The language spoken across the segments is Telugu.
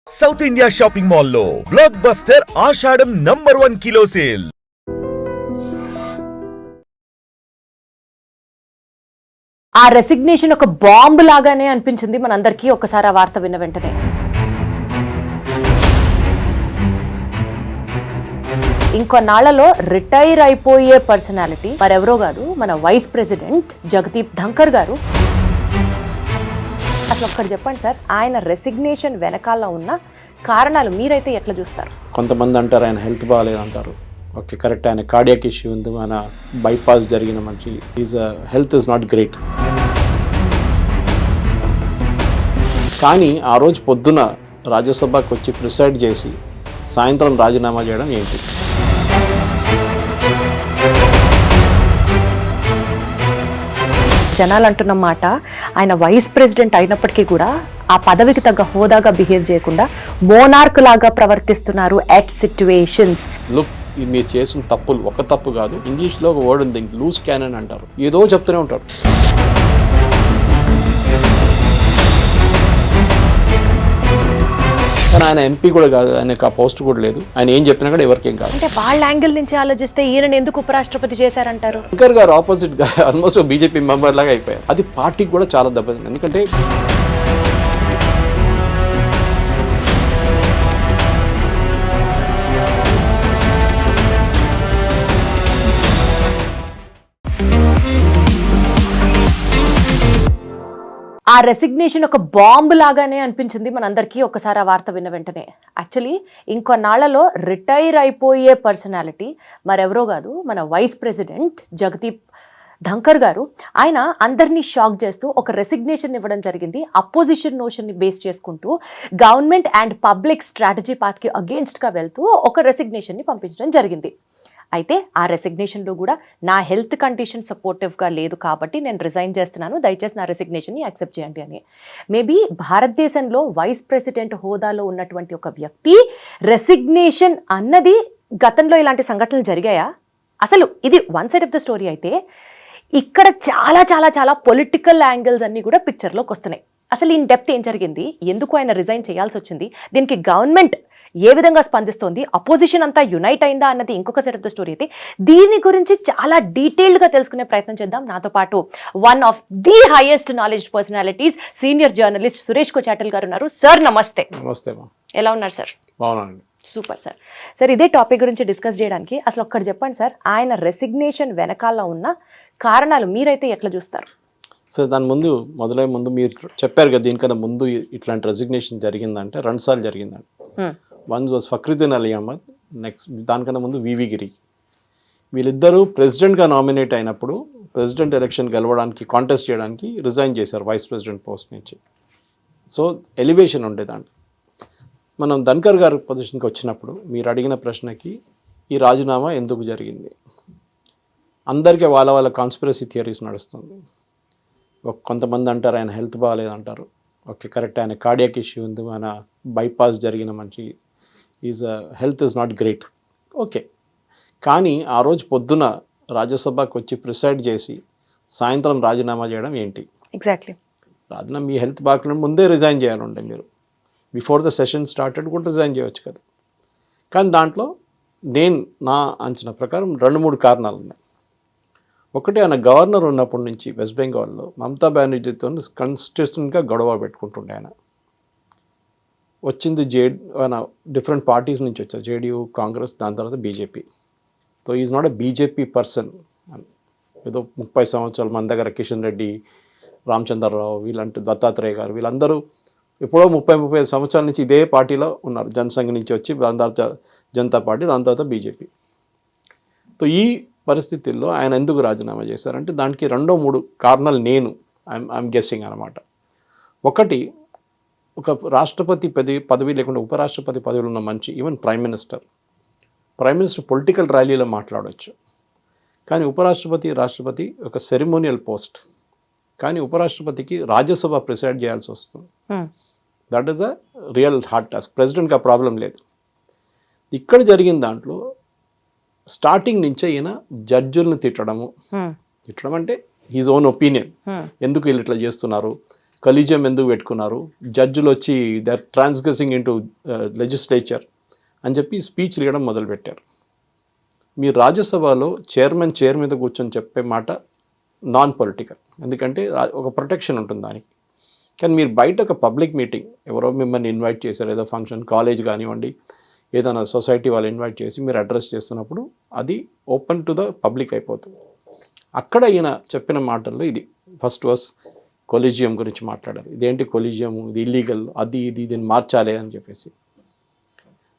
సౌత్ ఇండియా షాపింగ్ మాల్లో బ్లాక్ బస్టర్ ఆషాఢం నంబర్ 1 కిలో సేల్. ఆ రెసిగ్నేషన్ ఒక బాంబు లాగానే అనిపించింది మనందరికీ ఒకసారి ఆ వార్త విన్న వెంటనే. ఇంకొన్నాళ్లలో రిటైర్ అయిపోయే పర్సనాలిటీ మరెవరో కాదు, మన వైస్ ప్రెసిడెంట్ జగదీప్ ధంకర్ గారు. అసలు ఒక్కటి చెప్పండి సార్, ఆయన రెసిగ్నేషన్ వెనకాల ఉన్న కారణాలు మీరైతే ఎట్లా చూస్తారు? కొంతమంది అంటారు ఆయన హెల్త్ బాగాలేదు అంటారు. ఓకే, కరెక్ట్, ఆయన కార్డియాక్ ఇష్యూ ఉంది, మన బైపాస్ జరిగిన మంచి హెల్త్ ఇస్ నాట్ గ్రేట్. కానీ ఆ రోజు పొద్దున రాజ్యసభకు వచ్చి ప్రిసైడ్ చేసి సాయంత్రం రాజీనామా చేయడం ఏంటి? జనాలు అంటున్న మాట, ఆయన వైస్ ప్రెసిడెంట్ అయినప్పటికీ కూడా ఆ పదవికి తగ్గ హోదాగా బిహేవ్ చేయకుండా మోనార్క్ లాగా ప్రవర్తిస్తున్నారు అట్ సిచ్యువేషన్స్. లుక్, మీరు చేసిన తప్పులు ఒక తప్పు కాదు. ఇంగ్లీష్లో ఒక వర్డ్ ఉంది, లూజ్ క్యానన్ అంటారు. ఏదో చెప్తూనే ఉంటారు. కానీ ఆయన ఎంపీ కూడా కాదు, ఆయనకు ఆ పోస్ట్ కూడా లేదు. ఆయన ఏం చెప్పినా కూడా ఎవరికేం కాదు. అంటే వాళ్ళ యాంగిల్ నుంచి ఆలోచిస్తే ఈయన ఎందుకు ఉపరాష్ట్రపతి చేశారంటారు? శంకర్ గారు ఆపోజిట్ గా ఆల్మోస్ట్ బీజేపీ మెంబర్ లాగా అయిపోయారు. అది పార్టీకి కూడా చాలా దెబ్బతింది. ఎందుకంటే ఆ రెసిగ్నేషన్ ఒక బాంబు లాగానే అనిపించింది మనందరికీ ఒకసారి ఆ వార్త విన్న వెంటనే. యాక్చువల్లీ ఇంకొన్నాళ్లలో రిటైర్ అయిపోయే పర్సనాలిటీ మరెవరో కాదు, మన వైస్ ప్రెసిడెంట్ జగదీప్ ధంకర్ గారు. ఆయన అందరినీ షాక్ చేస్తూ ఒక రెసిగ్నేషన్ ఇవ్వడం జరిగింది. అపోజిషన్ నోషన్ని బేస్ చేసుకుంటూ గవర్నమెంట్ అండ్ పబ్లిక్ స్ట్రాటజీ పాత్కి అగేన్స్ట్గా వెళ్తూ ఒక రెసిగ్నేషన్ని పంపించడం జరిగింది. అయితే ఆ రెసిగ్నేషన్లో కూడా నా హెల్త్ కండిషన్ సపోర్టివ్గా లేదు కాబట్టి నేను రిజైన్ చేస్తున్నాను, దయచేసి నా రెసిగ్నేషన్ని యాక్సెప్ట్ చేయండి అని. మేబీ భారతదేశంలో వైస్ ప్రెసిడెంట్ హోదాలో ఉన్నటువంటి ఒక వ్యక్తి రెసిగ్నేషన్ అన్నది గతంలో ఇలాంటి సంఘటనలు జరిగాయా? అసలు ఇది one side of the story అయితే, ఇక్కడ చాలా చాలా చాలా పొలిటికల్ యాంగిల్స్ అన్నీ కూడా పిక్చర్లోకి వస్తున్నాయి. అసలు ఇన్ డెప్త్ ఏం జరిగింది, ఎందుకు ఆయన రిజైన్ చేయాల్సి వచ్చింది, దీనికి గవర్నమెంట్ ఏ విధంగా స్పందిస్తోంది, అపోజిషన్ అంతా యునైట్ అయిందా అన్నది ఇంకొక సైడ్ ఆఫ్ ద స్టోరీ అయితే, దీని గురించి చాలా డీటెయిల్డ్గా తెలుసుకునే ప్రయత్నం చేద్దాం. నాతో పాటు one of the highest knowledge personalities, senior journalist Suresh Kochattil గారు ఉన్నారు. సార్ నమస్తే. నమస్తే. ఎలా ఉన్నారు సార్? బాగున్నాను. Super sir. సార్, ఇదే టాపిక్ గురించి డిస్కస్ చేయడానికి అసలు ఒక్కటి చెప్పండి సార్, ఆయన రెసిగ్నేషన్ వెనకాల ఉన్న కారణాలు మీరైతే ఎట్లా చూస్తారు? సార్, దాని మొదలై ముందు మీరు చెప్పారు కదా, దీనికన్నా ముందు ఇట్లాంటి రెసిగ్నేషన్ జరిగిందంటే 2 సార్లు జరిగిందండి. One was Fakhruddin Ali Ahmed, next దానికన్నా ముందు వివి గిరి. వీళ్ళిద్దరూ ప్రెసిడెంట్గా నామినేట్ అయినప్పుడు ప్రెసిడెంట్ ఎలక్షన్ గెలవడానికి కాంటెస్ట్ చేయడానికి రిజైన్ చేశారు వైస్ ప్రెసిడెంట్ పోస్ట్ నుంచి. సో ఎలివేషన్ ఉండేదాంట్లో. మనం ధన్కర్ గారి పొజిషన్కి వచ్చినప్పుడు మీరు అడిగిన ప్రశ్నకి ఈ రాజీనామా ఎందుకు జరిగింది, అందరికీ వాళ్ళ కాన్స్పిరసీ థియరీస్ నడుస్తుంది. కొంతమంది అంటారు ఆయన హెల్త్ బాగాలేదు అంటారు. ఓకే, కరెక్ట్, ఆయన కార్డియాక్ ఇష్యూ ఉంది, మన బైపాస్ జరిగిన మంచి health is not great. Okay, కానీ ఆ రోజు పొద్దున రాజ్యసభకు వచ్చి ప్రిసైడ్ చేసి సాయంత్రం రాజీనామా చేయడం ఏంటి? ఎగ్జాక్ట్లీ, రాజీనామా మీ హెల్త్ బాగాలేకుండా ముందే రిజైన్ చేయాలంటే మీరు బిఫోర్ ద సెషన్ స్టార్టెడ్ కూడా రిజైన్ చేయవచ్చు కదా. కానీ దాంట్లో నా అంచనా ప్రకారం 2-3 కారణాలు ఉన్నాయి. ఒకటి, ఆయన గవర్నర్ ఉన్నప్పటి నుంచి వెస్ట్ బెంగాల్లో మమతా బెనర్జీతో కన్స్టిట్యూషన్గా గొడవ పెట్టుకుంటుండే. ఆయన వచ్చింది ఆయన డిఫరెంట్ పార్టీస్ నుంచి వచ్చారు, జేడీయూ, కాంగ్రెస్, దాని తర్వాత BJP. So is not a BJP person. ఏదో 30 సంవత్సరాలు మన దగ్గర కిషన్ రెడ్డి, రామచంద్రరావు, వీళ్ళంటే దత్తాత్రేయ గారు, వీళ్ళందరూ ఎప్పుడో 30-35 సంవత్సరాల నుంచి ఇదే పార్టీలో ఉన్నారు. జనసంఘ్ నుంచి వచ్చి దాని తర్వాత జనతా పార్టీ, దాని తర్వాత బీజేపీ. సో ఈ పరిస్థితుల్లో ఆయన ఎందుకు రాజీనామా చేశారంటే దానికి 2-3 కారణాలు ఐఎమ్ గెస్సింగ్ అనమాట. ఒకటి, ఒక రాష్ట్రపతి పదవి లేకుండా ఉపరాష్ట్రపతి పదవిలో ఉన్న మంచి, ఈవెన్ ప్రైమ్ మినిస్టర్ పొలిటికల్ ర్యాలీలో మాట్లాడవచ్చు. కానీ ఉపరాష్ట్రపతి, రాష్ట్రపతి ఒక సెరిమోనియల్ పోస్ట్. కానీ ఉపరాష్ట్రపతికి రాజ్యసభ ప్రిసైడ్ చేయాల్సి వస్తుంది. That is a real hard task. ప్రెసిడెంట్కి ఆ ప్రాబ్లం లేదు. ఇక్కడ జరిగిన దాంట్లో స్టార్టింగ్ నుంచే ఈయన జడ్జులను తిట్టడం అంటే హీజ్ ఓన్ ఒపీనియన్, ఎందుకు వీళ్ళు ఇట్లా చేస్తున్నారు, కొలీజియం ఎందుకు పెట్టుకున్నారు, జడ్జిలు వచ్చి దే ఆర్ ట్రాన్స్గ్రెసింగ్ ఇంటూ లెజిస్లేచర్ అని చెప్పి స్పీచ్లు ఇవ్వడం మొదలుపెట్టారు. మీ రాజ్యసభలో చైర్ మీద కూర్చొని చెప్పే మాట నాన్ పొలిటికల్, ఎందుకంటే ఒక ప్రొటెక్షన్ ఉంటుంది దానికి. కానీ మీరు బయట ఒక పబ్లిక్ మీటింగ్, ఎవరో మిమ్మల్ని ఇన్వైట్ చేశారు, ఏదో ఫంక్షన్, కాలేజ్ కానివ్వండి, ఏదైనా సొసైటీ వాళ్ళు ఇన్వైట్ చేసి మీరు అడ్రస్ చేస్తున్నప్పుడు అది ఓపెన్ టు ద పబ్లిక్ అయిపోతుంది. అక్కడ ఈయన చెప్పిన మాటల్లో ఇది ఫస్ట్ వాస్ కొలీజియం గురించి మాట్లాడారు. ఇదేంటి కొలీజియం, ఇది ఇల్లీగల్, అది దీన్ని మార్చాలి అని చెప్పేసి.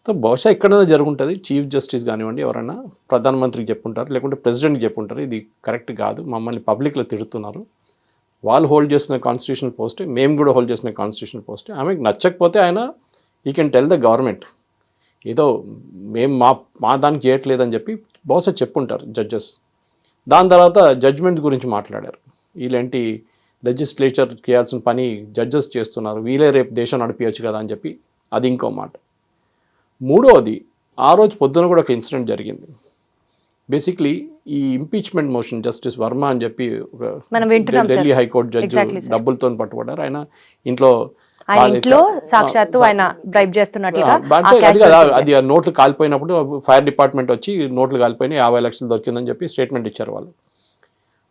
సో బహుశా ఎక్కడైనా జరుగుంటుంది, చీఫ్ జస్టిస్ కానివ్వండి, ఎవరైనా ప్రధానమంత్రికి చెప్పుంటారు, లేకుంటే ప్రెసిడెంట్కి చెప్పుంటారు, ఇది కరెక్ట్ కాదు, మమ్మల్ని పబ్లిక్లో తిడుతున్నారు, వాళ్ళు హోల్డ్ చేసిన కాన్స్టిట్యూషనల్ పోస్టే, మేము కూడా హోల్డ్ చేసిన కాన్స్టిట్యూషనల్ పోస్టే, ఆమెకు నచ్చకపోతే ఆయన ఈ కెన్ టెల్ ద గవర్నమెంట్, ఏదో మేము మా దానికి చేయట్లేదని చెప్పి బహుశా చెప్పుంటారు జడ్జెస్. దాని తర్వాత జడ్జ్మెంట్ గురించి మాట్లాడారు. వీళ్ళేంటి లెజిస్లేచర్ చేయాల్సిన పని జడ్జెస్ చేస్తున్నారు, వీళ్ళే రేపు దేశం నడిపించచ్చు కదా అని చెప్పి అది ఇంకో మాట. మూడోది, ఆ రోజు పొద్దున కూడా ఒక ఇన్సిడెంట్ జరిగింది. బేసిక్లీ ఈ ఇంపీచ్మెంట్ మోషన్ జస్టిస్ వర్మ అని చెప్పి ఢిల్లీ హైకోర్టు జడ్జి డబ్బులతో పట్టుబడ్డారు. ఆయన ఇంట్లో సాక్షాత్తు ఆయన బ్రైబ్ చేస్తున్నట్లుగా అది నోట్లు కాలిపోయినప్పుడు ఫైర్ డిపార్ట్మెంట్ వచ్చి నోట్లు కాలిపోయినాయి, 50 లక్షలు దొరికిందని చెప్పి స్టేట్మెంట్ ఇచ్చారు వాళ్ళు.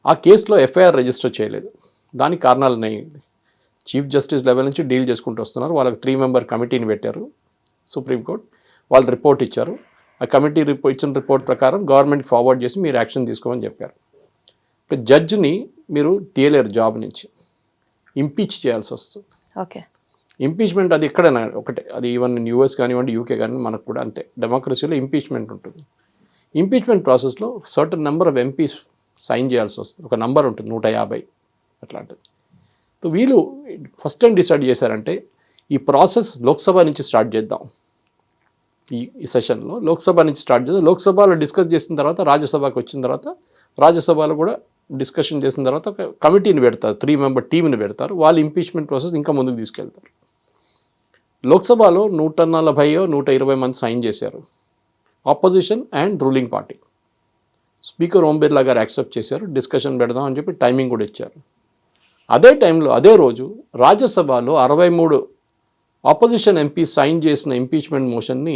ఆ కేసులో ఎఫ్ఐఆర్ రిజిస్టర్ చేయలేదు. దానికి కారణాలు ఉన్నాయి. చీఫ్ జస్టిస్ లెవెల్ నుంచి డీల్ చేసుకుంటూ వస్తున్నారు. వాళ్ళకి 3 మెంబర్ కమిటీని పెట్టారు సుప్రీంకోర్టు. వాళ్ళు రిపోర్ట్ ఇచ్చారు. ఆ కమిటీ ఇచ్చిన రిపోర్ట్ ప్రకారం గవర్నమెంట్కి ఫార్వర్డ్ చేసి మీరు యాక్షన్ తీసుకోమని చెప్పారు. ఇప్పుడు జడ్జిని మీరు తీయలేరు జాబ్ నుంచి, ఇంపీచ్ చేయాల్సి వస్తుంది. ఓకే, ఇంపీచ్మెంట్ అది ఎక్కడైనా ఒకటే, అది ఈవెన్ యూఎస్ కానివ్వండి, యూకే కానివ్వండి, మనకు కూడా అంతే. డెమోక్రసీలో ఇంపీచ్మెంట్ ఉంటుంది. ఇంపీచ్మెంట్ ప్రాసెస్లో certain number of MPs sign చేయాల్సి వస్తుంది. ఒక నెంబర్ ఉంటుంది, 150 అట్లాంటిది. సో వీళ్ళు ఫస్ట్ టైం డిసైడ్ చేశారంటే ఈ ప్రాసెస్ లోక్సభ నుంచి స్టార్ట్ చేద్దాం, ఈ సెషన్లో లోక్సభ నుంచి స్టార్ట్ చేద్దాం. లోక్సభలో డిస్కస్ చేసిన తర్వాత రాజ్యసభకు వచ్చిన తర్వాత రాజ్యసభలో కూడా డిస్కషన్ చేసిన తర్వాత ఒక కమిటీని పెడతారు, 3 మెంబర్ టీంని పెడతారు. వాళ్ళు ఇంపీచ్మెంట్ ప్రాసెస్ ఇంకా ముందుకు తీసుకెళ్తారు. లోక్సభలో 140 120 మంది సైన్ చేశారు, opposition and ruling party. Speaker Om Birla గారు యాక్సెప్ట్ చేశారు, డిస్కషన్ పెడదాం అని చెప్పి టైమింగ్ కూడా ఇచ్చారు. అదే టైంలో అదే రోజు రాజ్యసభలో 63 ఆపోజిషన్ ఎంపీ సైన్ చేసిన ఇంపీచ్మెంట్ మోషన్ని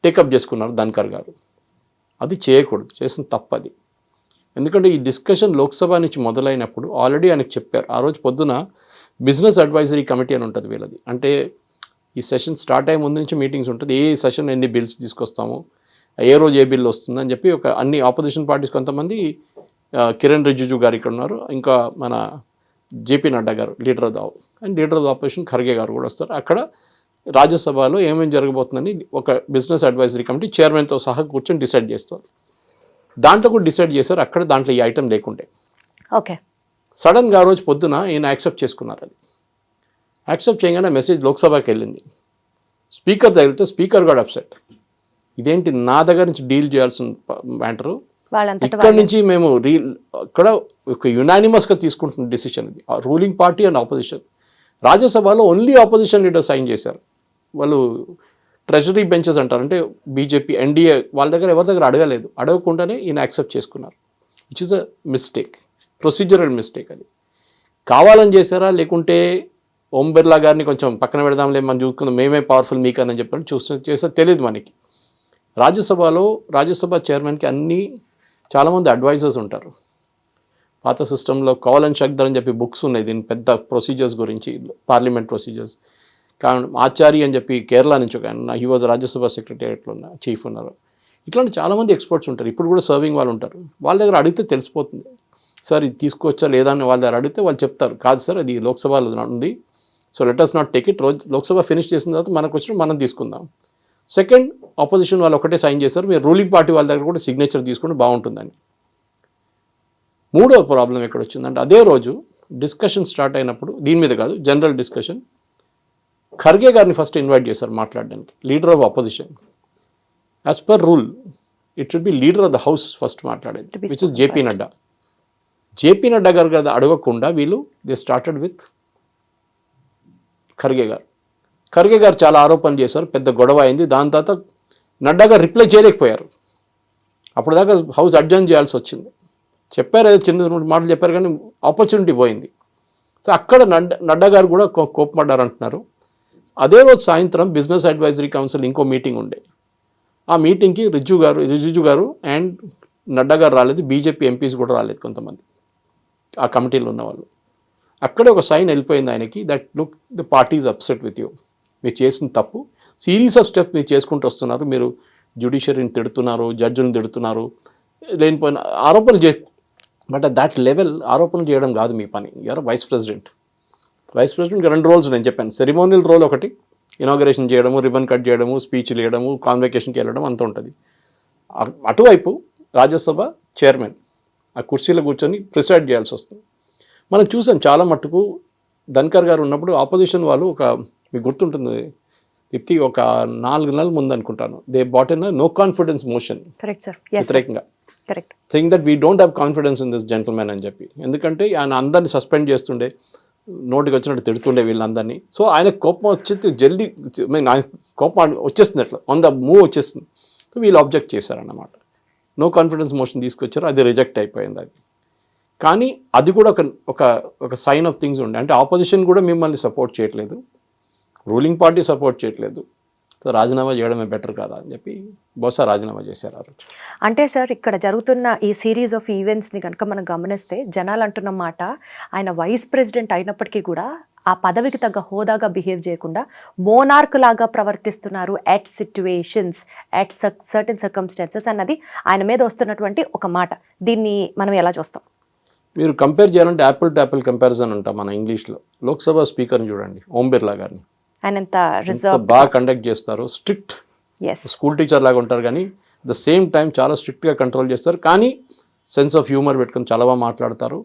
టేకప్ చేసుకున్నారు ధన్కర్ గారు. అది చేయకూడదు, చేసిన తప్పది. ఎందుకంటే ఈ డిస్కషన్ లోక్సభ నుంచి మొదలైనప్పుడు ఆల్రెడీ ఆయనకు చెప్పారు. ఆ రోజు పొద్దున బిజినెస్ అడ్వైజరీ కమిటీ అని ఉంటుంది వీళ్ళది. అంటే ఈ సెషన్ స్టార్ట్ అయ్యే ముందు నుంచి మీటింగ్స్ ఉంటుంది, ఏ సెషన్ ఎన్ని బిల్స్ తీసుకొస్తాము, ఏ రోజు ఏ బిల్ వస్తుందని చెప్పి ఒక అన్ని ఆపోజిషన్ పార్టీస్ కొంతమంది, కిరణ్ రిజిజు గారు ఇక్కడ ఉన్నారు, ఇంకా మన జేపీ నడ్డా గారు leader of the and leader of the opposition Kharge గారు కూడా వస్తారు. అక్కడ రాజ్యసభలో ఏమేమి జరగబోతుందని ఒక బిజినెస్ అడ్వైజరీ కమిటీ చైర్మన్తో సహా కూర్చొని డిసైడ్ చేస్తారు. దాంట్లో కూడా డిసైడ్ చేశారు. అక్కడ దాంట్లో ఈ ఐటమ్ లేకుండే. ఓకే, సడన్గా ఆ రోజు పొద్దున ఈయన యాక్సెప్ట్ చేసుకున్నారు. అది యాక్సెప్ట్ చేయగానే మెసేజ్ లోక్సభకి వెళ్ళింది. స్పీకర్ తగిలితే స్పీకర్ కూడా అప్సెట్. ఇదేంటి నా దగ్గర నుంచి డీల్ చేయాల్సిన మ్యాటరు, ఇక్కడ నుంచి మేము ఇక్కడ ఒక యునానిమస్గా తీసుకుంటున్న డిసిషన్ ఇది, రూలింగ్ పార్టీ అండ్ ఆపోజిషన్. రాజ్యసభలో ఓన్లీ ఆపోజిషన్ లీడర్ సైన్ చేశారు. వాళ్ళు ట్రెజరీ బెంచెస్ అంటారు, అంటే బీజేపీ ఎన్డీఏ వాళ్ళ దగ్గర ఎవరి దగ్గర అడగలేదు. అడగకుండానే ఈయన యాక్సెప్ట్ చేసుకున్నారు. Which is a mistake, procedural mistake. అది కావాలని చేశారా, లేకుంటే ఓం బిర్లా గారిని కొంచెం పక్కన పెడదాంలే, మనం చూసుకుందాం, మేమే పవర్ఫుల్ మీకని చెప్పని చేస్తే తెలియదు మనకి. రాజ్యసభ చైర్మన్కి చాలామంది అడ్వైజర్స్ ఉంటారు. పాత సిస్టంలో కౌల్ అండ్ షక్దర్ అని చెప్పి బుక్స్ ఉన్నాయి దీని పెద్ద ప్రొసీజర్స్ గురించి, పార్లమెంట్ ప్రొసీజర్స్. కానీ ఆచార్య అని చెప్పి కేరళ నుంచి ఒక హీ వాజ్ రాజ్యసభ సెక్రటేరియట్లో ఉన్న చీఫ్ ఉన్నారు. ఇట్లాంటి చాలామంది ఎక్స్పర్ట్స్ ఉంటారు. ఇప్పుడు కూడా సర్వింగ్ వాళ్ళు ఉంటారు. వాళ్ళ దగ్గర అడిగితే తెలిసిపోతుంది, సార్ ఇది తీసుకోవచ్చా లేదా అని వాళ్ళ దగ్గర అడిగితే వాళ్ళు చెప్తారు, కాదు సార్ అది లోక్సభలో ఉంది, so let us not take it. Lok Sabha finish చేసిన తర్వాత మనకు వచ్చిన మనం తీసుకుందాం. సెకండ్, ఆపోజిషన్ వాళ్ళు ఒకటే సైన్ చేశారు, మీరు రూలింగ్ పార్టీ వాళ్ళ దగ్గర కూడా సిగ్నేచర్ తీసుకుంటే బాగుంటుందని. మూడో ప్రాబ్లం ఎక్కడ వచ్చిందంటే అదే రోజు డిస్కషన్ స్టార్ట్ అయినప్పుడు, దీని మీద కాదు జనరల్ డిస్కషన్, ఖర్గే గారిని ఫస్ట్ ఇన్వైట్ చేశారు మాట్లాడడానికి, leader of opposition. As per rule it should be leader of the house first మాట్లాడేది, which is JP Nadda. JP Nadda గారు కదా అడగకుండా వీళ్ళు దే స్టార్టెడ్ విత్ ఖర్గే గారు. ఖర్గే గారు చాలా ఆరోపణలు చేశారు, పెద్ద గొడవ అయింది. దాని తర్వాత నడ్డా గారు రిప్లై చేయలేకపోయారు. అప్పుడు దాకా హౌస్ అడ్జర్న్ చేయాల్సి వచ్చింది. చెప్పారు, ఏదో చిన్న మాటలు చెప్పారు, కానీ ఆపర్చునిటీ పోయింది. సో అక్కడ నడ్డా గారు కూడా కోపపడ్డారు అంటున్నారు. అదే రోజు సాయంత్రం బిజినెస్ అడ్వైజరీ కౌన్సిల్ ఇంకో మీటింగ్ ఉండే. ఆ మీటింగ్కి రిజిజు గారు అండ్ నడ్డా గారు రాలేదు, బీజేపీ ఎంపీస్ కూడా రాలేదు కొంతమంది ఆ కమిటీలో ఉన్నవాళ్ళు. అక్కడే ఒక సైన్ వెళ్ళిపోయింది ఆయనకి, that look the party is upset with you, మీరు చేసిన తప్పు, సిరీస్ ఆఫ్ స్టెప్స్ మీరు చేసుకుంటూ వస్తున్నారు, మీరు జ్యుడిషియరీని తిడుతున్నారు, జడ్జిని తిడుతున్నారు, లేనిపోయిన ఆరోపణలు బట్ అట్ దాట్ లెవెల్ ఆరోపణలు చేయడం కాదు మీ పని. You're vice president. వైస్ ప్రెసిడెంట్కి 2 రోల్స్ నేను చెప్పాను. సెరిమోనియల్ రోల్ ఒకటి, ఇనాగరేషన్ చేయడము, రిబన్ కట్ చేయడము, స్పీచ్లు ఇవ్వడము, కాన్వకేషన్కి వెళ్ళడం అంత ఉంటుంది. అటువైపు రాజ్యసభ చైర్మన్ ఆ కుర్చీలో కూర్చొని ప్రిసైడ్ చేయాల్సి వస్తుంది. మనం చూసాం చాలా మట్టుకు ధన్కర్ గారు ఉన్నప్పుడు ఆపోజిషన్ వాళ్ళు మీకు గుర్తుంటుంది దీప్తి, ఒక 4 నెలల ముందు అనుకుంటాను, they brought in no confidence motion వ్యతిరేకంగా, think that we don't have confidence in this gentlemen అని చెప్పి. ఎందుకంటే ఆయన అందరినీ సస్పెండ్ చేస్తుండే, నోటికి వచ్చినట్టు తిడుతుండే వీళ్ళందరినీ. సో ఆయన కోపం వచ్చి జల్దీ కోపం వచ్చేస్తుంది, అట్లా ఆన్ ద మూవ్ వచ్చేస్తుంది. సో వీళ్ళు ఆబ్జెక్ట్ చేశారన్నమాట, నో కాన్ఫిడెన్స్ మోషన్ తీసుకొచ్చారు, అది రిజెక్ట్ అయిపోయింది. అది కానీ అది కూడా ఒక సైన్ ఆఫ్ థింగ్స్ ఉండే, అంటే ఆపోజిషన్ కూడా మిమ్మల్ని సపోర్ట్ చేయట్లేదు, రూలింగ్ పార్టీ సపోర్ట్ చేయట్లేదు, సో రాజీనామా చేయడమే బెటర్ కదా అని చెప్పి బహుశా రాజీనామా చేశారు ఆ రోజు. అంటే సార్ ఇక్కడ జరుగుతున్న ఈ సిరీస్ ఆఫ్ ఈవెంట్స్ని కనుక మనం గమనిస్తే జనాలు అంటున్న మాట, ఆయన వైస్ ప్రెసిడెంట్ అయినప్పటికీ కూడా ఆ పదవికి తగ్గ హోదాగా బిహేవ్ చేయకుండా మోనార్క్ లాగా ప్రవర్తిస్తున్నారు at situations, at certain circumstances అన్నది ఆయన మీద వస్తున్నటువంటి ఒక మాట. దీన్ని మనం ఎలా చూస్తాం? మీరు కంపేర్ చేయాలంటే యాపిల్ టు యాపిల్ కంపారిజన్ అంటాం మన ఇంగ్లీష్లో. లోక్సభ స్పీకర్ని చూడండి, ఓం బిర్లా గారిని, ఆయన ఎంత రిజర్వ్, బాగా కండక్ట్ చేస్తారు, స్ట్రిక్ట్ స్కూల్ టీచర్ లాగా ఉంటారు, కానీ ద సేమ్ టైం చాలా స్ట్రిక్ట్గా కంట్రోల్ చేస్తారు, కానీ సెన్స్ ఆఫ్ హ్యూమర్ పెట్టుకొని చాలా బాగా మాట్లాడతారు.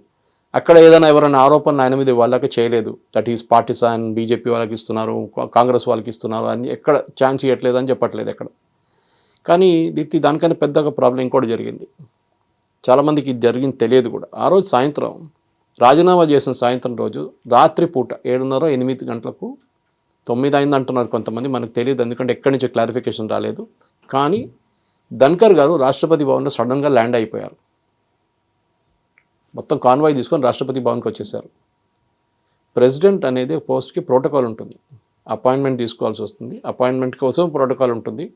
అక్కడ ఏదైనా ఎవరైనా ఆరోపణలు ఆయన మీద వాళ్ళకి చేయలేదు, దట్ ఈస్ పార్టిసాన్, బీజేపీ వాళ్ళకి ఇస్తున్నారు, కాంగ్రెస్ వాళ్ళకి ఇస్తున్నారు అని ఎక్కడ ఛాన్స్ ఇవ్వట్లేదు అని చెప్పట్లేదు ఎక్కడ. కానీ దీప్తి దానికన్నా పెద్దగా ప్రాబ్లం ఇంకోటి జరిగింది, చాలామందికి ఇది జరిగింది తెలియదు కూడా. ఆ రోజు సాయంత్రం రాజీనామా చేసిన సాయంత్రం రోజు రాత్రి పూట 7:30-8 గంటలకు 9 అయింది అంటున్నారు కొంతమంది, మనకు తెలియదు ఎందుకంటే ఎక్కడి నుంచి క్లారిఫికేషన్ రాలేదు. కానీ ధన్కర్ గారు రాష్ట్రపతి భవన్లో సడన్గా ల్యాండ్ అయిపోయారు, మొత్తం కాన్వాయ్ తీసుకొని రాష్ట్రపతి భవన్కి వచ్చేసారు. ప్రెసిడెంట్ అనేది పోస్ట్కి ప్రోటోకాల్ ఉంటుంది, అపాయింట్మెంట్ తీసుకోవాల్సి వస్తుంది, అపాయింట్మెంట్ కోసం ప్రోటోకాల్ ఉంటుంది.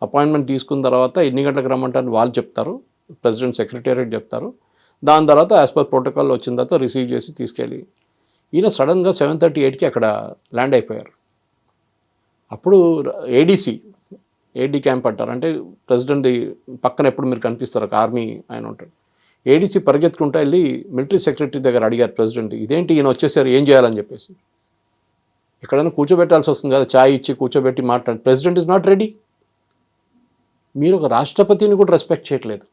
అపాయింట్మెంట్ తీసుకున్న తర్వాత ఎన్ని గంటలకు రమ్మంటారని వాళ్ళు చెప్తారు, ప్రెసిడెంట్ సెక్రటేరియట్ చెప్తారు. దాని తర్వాత యాజ్ పర్ ప్రోటోకాల్ వచ్చిన తర్వాత రిసీవ్ చేసి తీసుకెళ్ళి, ఈయన సడన్గా 7:38కి అక్కడ ల్యాండ్ అయిపోయారు. అప్పుడు ఏడీ క్యాంప్ అంటారు, అంటే ప్రెసిడెంట్ పక్కన ఎప్పుడు మీరు కనిపిస్తారు, ఒక ఆర్మీ ఆయన ఉంటాడు. ఏడీసీ పరిగెత్తుకుంటూ వెళ్ళి మిలిటరీ సెక్రటరీ దగ్గర అడిగారు ప్రెసిడెంట్, ఇదేంటి ఈయన వచ్చేసారు ఏం చేయాలని చెప్పేసి. ఎక్కడైనా కూర్చోబెట్టాల్సి వస్తుంది కదా, ఛాయ్ ఇచ్చి కూర్చోబెట్టి మాట్లాడి, ప్రెసిడెంట్ ఈజ్ నాట్ రెడీ. మీరు ఒక రాష్ట్రపతిని కూడా రెస్పెక్ట్ చేయట్లేదు.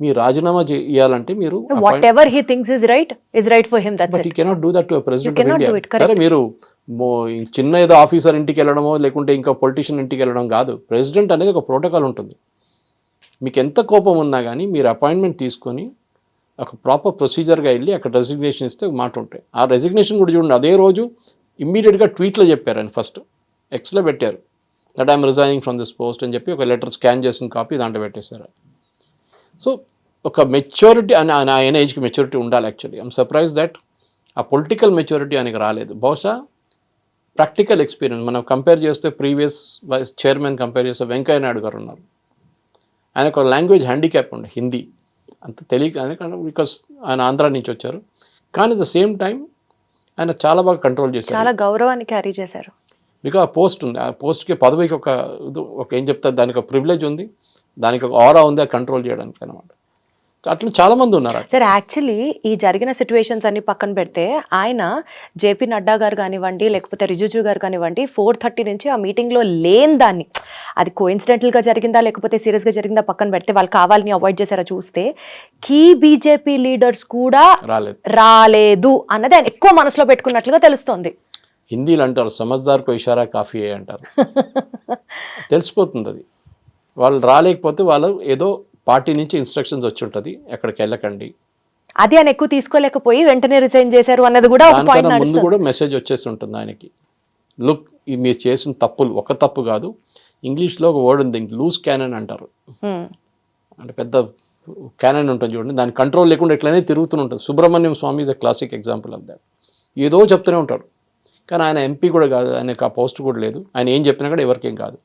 మీ రాజీనామా చేయాలంటే మీరు whatever he thinks is right for him, that's it. You cannot do that to a president of India. సరే మీరు చిన్న ఏదో ఆఫీసర్ ఇంటికి వెళ్ళడమో లేకుంటే ఇంకా పొలిటీషియన్ ఇంటికి వెళ్ళడం కాదు. ప్రెసిడెంట్ అనేది ఒక ప్రోటోకాల్ ఉంటుంది. మీకు ఎంత కోపం ఉన్నా కానీ మీరు అపాయింట్మెంట్ తీసుకొని ఒక ప్రాపర్ ప్రొసీజర్గా వెళ్ళి అక్కడ రెసిగ్నేషన్ ఇస్తే ఒక మాట ఉంటాయి. ఆ రెసిగ్నేషన్ కూడా చూడండి, అదే రోజు ఇమ్మీడియట్గా ట్వీట్లో చెప్పారు ఆయన, ఫస్ట్ ఎక్స్లో పెట్టారు that I'm resigning from this post అని చెప్పి ఒక లెటర్ స్కాన్ చేసిన కాపీ దాంట్లో పెట్టేశారు. సో ఒక మెచ్యూరిటీ ఆయన ఏజ్కి మెచ్యూరిటీ ఉండాలి. యాక్చువల్లీ ఐఎమ్ సర్ప్రైజ్ దట్ ఆ పొలిటికల్ మెచ్యూరిటీ ఆయనకి రాలేదు. బహుశా ప్రాక్టికల్ ఎక్స్పీరియన్స్ మనం కంపేర్ చేస్తే ప్రీవియస్ వైస్ చైర్మన్ కంపేర్ చేస్తే వెంకయ్య నాయుడు గారు ఉన్నారు, ఆయనకు ఒక లాంగ్వేజ్ హ్యాండిక్యాప్ ఉండే, హిందీ అంత తెలియక, బికాస్ ఆయన ఆంధ్ర నుంచి వచ్చారు. కానీ ద సేమ్ టైం ఆయన చాలా బాగా కంట్రోల్ చేశారు, చాలా గౌరవాన్ని క్యారీ చేశారు. బికాస్ ఆ పోస్ట్ ఉంది, ఆ పోస్ట్కి పదవికి ఒక ఏం చెప్తారు, దానికి ఒక ప్రివిలేజ్ ఉంది, దానికి ఒక ఆరా ఉంది ఆ కంట్రోల్ చేయడానికి అనమాట. అట్లా చాలామంది ఉన్నారు సార్. యాక్చువల్లీ ఈ జరిగిన సిచ్యువేషన్స్ అన్ని పక్కన పెడితే ఆయన జేపీ నడ్డా గారు కానివ్వండి, లేకపోతే రిజిజు గారు కానివ్వండి, 4:30 నుంచి ఆ మీటింగ్లో లేని దాన్ని, అది కోఇన్సిడెంటల్గా జరిగిందా లేకపోతే సీరియస్గా జరిగిందా పక్కన పెడితే, వాళ్ళు కావాలని అవాయిడ్ చేశారా చూస్తే, కీ బీజేపీ లీడర్స్ కూడా రాలేదు అన్నది ఆయన ఎక్కువ మనసులో పెట్టుకున్నట్లుగా తెలుస్తోంది. హిందీలో అంటారు సమజ్దార్కో ఇషారా కాఫీ అంటారు, తెలిసిపోతుంది అది. వాళ్ళు రాలేకపోతే వాళ్ళు ఏదో పార్టీ నుంచి ఇన్స్ట్రక్షన్స్ వచ్చి ఉంటుంది, ఎక్కడికి వెళ్ళకండి, అది ఆయన ఎక్కువ తీసుకోలేకపోయి వెంటనే రిజైన్ చేశారు అన్నది కూడా ఒక పాయింట్. ముందు కూడా మెసేజ్ వచ్చేసి ఉంటుంది ఆయనకి, లుక్ మీరు చేసిన తప్పులు ఒక తప్పు కాదు, ఇంగ్లీష్లో ఒక వర్డ్ ఉంది లూజ్ క్యానన్ అంటారు, అంటే పెద్ద క్యానన్ ఉంటుంది చూడండి, దాని కంట్రోల్ లేకుండా ఎట్లనే తిరుగుతూ ఉంటుంది. Subramanian Swamy is a classic example of that. ఏదో చెప్తూనే ఉంటాడు. కానీ ఆయన ఎంపీ కూడా కాదు, ఆయనకు ఆ పోస్ట్ కూడా లేదు. ఆయన ఏం చెప్పినా కూడా ఎవరికేం కాదు.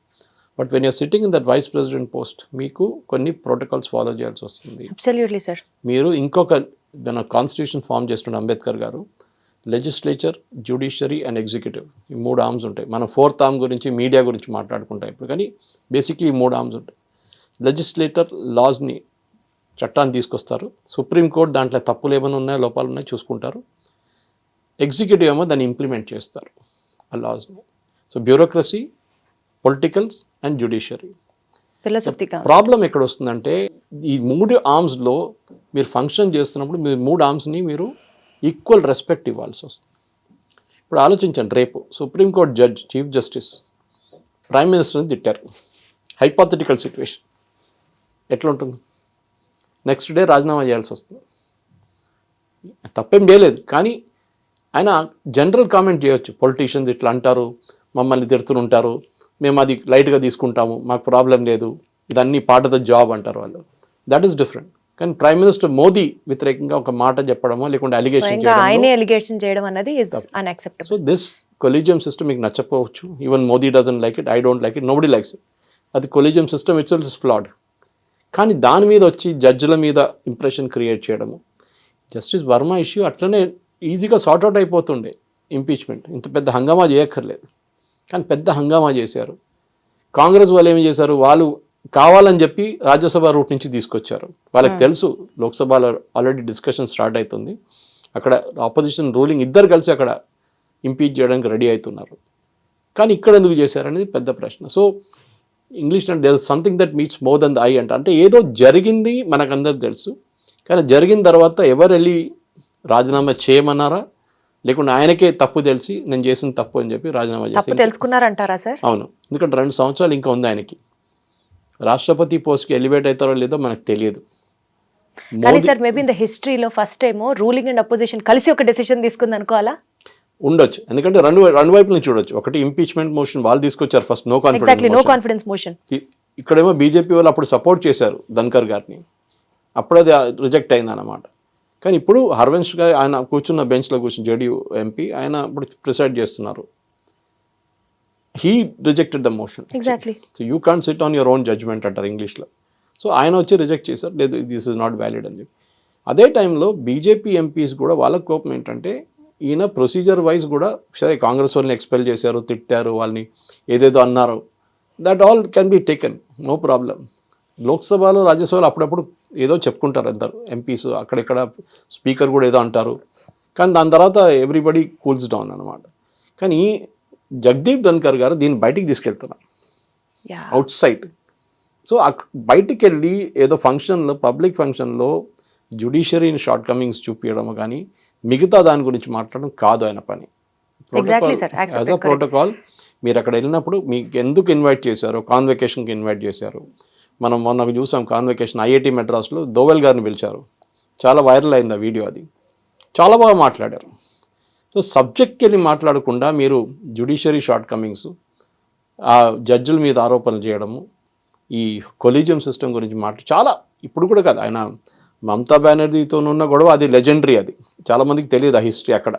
But when your sitting in that vice president post, మీకు కొన్ని ప్రోటోకాల్స్ ఫాలో చేయాల్సి వస్తుంది. Absolutely sir. మీరు ఇంకొక మన కాన్స్టిట్యూషన్ ఫామ్ చేస్తున్న అంబేద్కర్ గారు లెజిస్లేచర్, జ్యుడిషియరీ అండ్ ఎగ్జిక్యూటివ్, ఈ 3 ఆర్మ్స్ ఉంటాయి. మనం 4th ఆర్మ్ గురించి మీడియా గురించి మాట్లాడుకుంటాం ఇప్పుడు, కానీ బేసిక్లీ ఈ 3 ఆర్మ్స్ ఉంటాయి. లెజిస్లేటర్ లాస్ని, చట్టాన్ని తీసుకొస్తారు. సుప్రీంకోర్టు దాంట్లో తప్పులు ఏమైనా ఉన్నాయో, లోపాలు ఉన్నాయో చూసుకుంటారు. ఎగ్జిక్యూటివ్ ఏమో దాన్ని ఇంప్లిమెంట్ చేస్తారు ఆ లాస్ని. So bureaucracy, politicals and judiciary. Problem ఎక్కడ వస్తుందంటే ఈ 3 ఆర్మ్స్లో మీరు ఫంక్షన్ చేస్తున్నప్పుడు మీరు 3 ఆర్మ్స్ని మీరు ఈక్వల్ రెస్పెక్ట్ ఇవ్వాల్సి వస్తుంది. ఇప్పుడు ఆలోచించండి, రేపు supreme court judge, chief justice prime మినిస్టర్ని తిట్టారు. హైపోథెటికల్ సిచ్యువేషన్ ఎట్లా ఉంటుంది? నెక్స్ట్ డే రాజీనామా చేయాల్సి వస్తుంది. తప్పేం చేయలేదు, కానీ ఆయన జనరల్ కామెంట్ చేయొచ్చు. పొలిటీషియన్స్ ఇట్లా అంటారు, మమ్మల్ని తిడుతుంటారు, మేము అది లైట్గా తీసుకుంటాము, మాకు ప్రాబ్లం లేదు, ఇదన్నీ పార్ట్ ఆఫ్ ద జాబ్ అంటారు వాళ్ళు. That is different. కానీ ప్రైమ్ మినిస్టర్ మోదీ వ్యతిరేకంగా ఒక మాట చెప్పడమో లేకుంటే అలిగేషన్ చేయడం అనేది unacceptable. So this collegium system మీకు నచ్చకపోవచ్చు. Even Modi doesn't like it, I don't like it, nobody likes it. అది collegium system itself is flawed. కానీ దాని మీద వచ్చి జడ్జిల మీద ఇంప్రెషన్ క్రియేట్ చేయడము, జస్టిస్ వర్మ ఇష్యూ అట్లనే ఈజీగా సార్ట్అవుట్ అయిపోతుండే. ఇంపీచ్మెంట్ ఇంత పెద్ద హంగామా చేయక్కర్లేదు, కానీ పెద్ద హంగామా చేశారు. కాంగ్రెస్ వాళ్ళు ఏమి చేశారు, వాళ్ళు కావాలని చెప్పి రాజ్యసభ రూట్ నుంచి తీసుకొచ్చారు. వాళ్ళకి తెలుసు లోక్సభలో ఆల్రెడీ డిస్కషన్ స్టార్ట్ అవుతుంది, అక్కడ ఆపోజిషన్ రూలింగ్ ఇద్దరు కలిసి అక్కడ ఇంపీచ్ చేయడానికి రెడీ అవుతున్నారు. కానీ ఇక్కడ ఎందుకు చేశారనేది పెద్ద ప్రశ్న. సో ఇంగ్లీష్లో there is something that meets more than the eye అంటే ఏదో జరిగింది మనకందరూ తెలుసు, కానీ జరిగిన తర్వాత ఎవరు వెళ్ళి రాజీనామా చేయమన్నారా, లేకుంటే ఆయనకే తప్పు తెలిసి నేను చేసిన తప్పు అని చెప్పి రాజీనామా చేసి తెలుసుకున్నారంటారా సార్? అవును, ఎందుకంటే 2 సంవత్సరాలు ఇంకా ఉంది ఆయనకి. రాష్ట్రపతి పోస్ట్కి ఎలివేట్ అవుతారో లేదో మనకు తెలియదు. కానీ సార్ మేబీ ఇన్ ద హిస్టరీలో first time ruling and opposition కలిసి ఒక డెసిషన్ తీసుకుంది అనుకోవాలా? ఉండొచ్చు, ఎందుకంటే రెండు వైపుల నుంచి చూడొచ్చు. ఒకటి ఇంపీచ్మెంట్ మోషన్ వాళ్ళు తీసుకొచ్చారు ఫస్ట్, నో కాన్ఫిడెన్స్ మోషన్. ఇక్కడేమో బీజేపీ వాళ్ళు అప్పుడు సపోర్ట్ చేశారు ధన్కర్ గారిని, అప్పుడు అది రిజెక్ట్ అయింది అన్నమాట. కానీ ఇప్పుడు హర్వంశ్ గారు ఆయన కూర్చున్న బెంచ్లో కూర్చుని జేడీయూ ఎంపీ, ఆయన ఇప్పుడు ప్రిసైడ్ చేస్తున్నారు. He rejected the motion. Exactly. So you can't sit on your own judgement అంటారు ఇంగ్లీష్లో. సో ఆయన వచ్చి రిజెక్ట్ చేశారు, లేదు దిస్ ఇస్ నాట్ వ్యాలిడ్ అని చెప్పి. అదే టైంలో బీజేపీ ఎంపీస్ కూడా వాళ్ళ కోపం ఏంటంటే ఈయన ప్రొసీజర్ వైజ్ కూడా సరే కాంగ్రెస్ వాళ్ళని ఎక్స్పెల్ చేశారు, తిట్టారు, వాళ్ళని ఏదేదో అన్నారు, that all can be taken, no problem. లోక్సభలో రాజ్యసభలో అప్పుడప్పుడు ఏదో చెప్పుకుంటారు అందరు ఎంపీస్, అక్కడిక్కడ స్పీకర్ కూడా ఏదో అంటారు, కానీ దాని తర్వాత ఎవ్రీబడి కూల్స్ డౌన్ అనమాట. కానీ జగదీప్ ధన్కర్ గారు దీన్ని బయటికి తీసుకెళ్తున్నారు అవుట్ సైడ్. సో బయటికి వెళ్ళి ఏదో ఫంక్షన్లో, పబ్లిక్ ఫంక్షన్లో జ్యుడిషియరీని షార్ట్ కమింగ్స్ చూపించడం కానీ మిగతా దాని గురించి మాట్లాడడం కాదు ఆయన పని. యాజ్ అ ప్రోటోకాల్ మీరు అక్కడ వెళ్ళినప్పుడు మీకు ఎందుకు ఇన్వైట్ చేశారో, కాన్వకేషన్కి ఇన్వైట్ చేశారు. మనం మొన్న చూసాం కాన్వకేషన్, ఐఐటి మెడ్రాస్లో దోవెల్ గారిని పిలిచారు, చాలా వైరల్ అయింది ఆ వీడియో, అది చాలా బాగా మాట్లాడారు. సో సబ్జెక్ట్కి వెళ్ళి మాట్లాడకుండా మీరు జ్యుడిషియరీ షార్ట్ కమింగ్స్, ఆ జడ్జిల మీద ఆరోపణలు చేయడము, ఈ కొలీజియం సిస్టమ్ గురించి చాలా ఇప్పుడు కూడా కాదు, ఆయన మమతా బెనర్జీతో ఉన్న గొడవ అది లెజెండరీ, అది చాలామందికి తెలియదు ఆ హిస్టరీ. అక్కడ